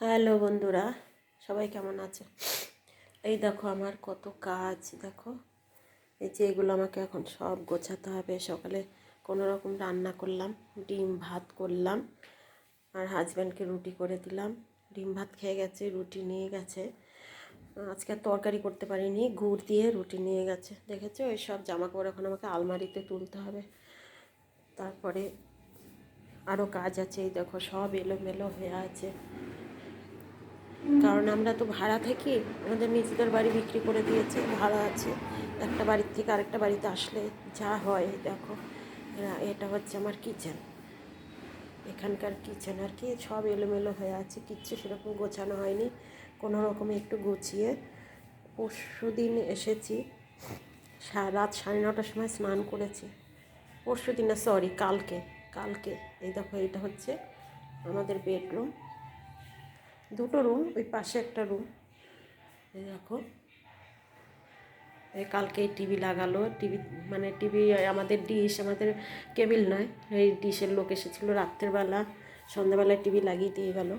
Hello বন্ধুরা, সবাই কেমন আছো? এই দেখো আমার কত কাজ দেখো। এই যে এগুলো আমাকে এখন সব গোছাতে হবে। সকালে কোনো রকম রান্না করলাম, ডিম ভাত করলাম, আর হাজব্যান্ডকে রুটি করে দিলাম। ডিম ভাত খেয়ে গেছে, রুটি নিয়ে গেছে। আজকে আর তরকারি করতে পারিনি, গুড় দিয়ে রুটি নিয়ে গেছে। দেখেছো, ওই সব জামা কাপড় এখন আমাকে আলমারিতে তুলতে হবে। তারপরে আরও কাজ আছে। এই দেখো সব এলোমেলো হয়ে আছে, কারণ আমরা তো ভাড়া থাকি। আমাদের নিজেদের বাড়ি বিক্রি করে দিয়েছে, ভাড়া আছে। একটা বাড়ির থেকে আরেকটা বাড়িতে আসলে যা হয় দেখো। এটা হচ্ছে আমার কিচেন, এখানকার কিচেন আর কি। সব এলোমেলো হয়ে আছে, কিচ্ছু সেরকম গোছানো হয়নি। কোনো রকমে একটু গুছিয়ে পরশু দিন এসেছি, রাত 9:30টার সময় স্নান করেছি। পরশু দিন না, সরি, কালকে কালকে এই দেখো, এটা হচ্ছে আমাদের বেডরুম। দুটো রুম, ওই পাশে একটা রুম। এই দেখো, এই কালকে টিভি লাগালো। টিভি মানে টিভি আমাদের ডিশ, আমাদের কেবিল নয়। এই ডিশের লোক এসেছিলো রাত্রেবেলা, সন্ধ্যাবেলায় টিভি লাগিয়ে দিয়ে গেল।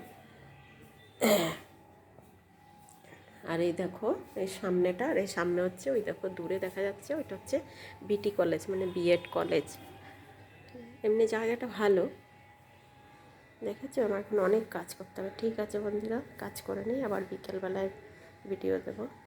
আর এই দেখো এই সামনেটা, আর এই সামনে হচ্ছে, ওই দেখো দূরে দেখা যাচ্ছে, ওইটা হচ্ছে বিটি কলেজ, মানে বিএড কলেজ। এমনি জায়গাটা ভালো। দেখেছো, আমার এখন অনেক কাজ করতে হবে। ঠিক আছে বন্ধুরা, কাজ করে নিই, আবার বিকেলবেলায় ভিডিও দেবো।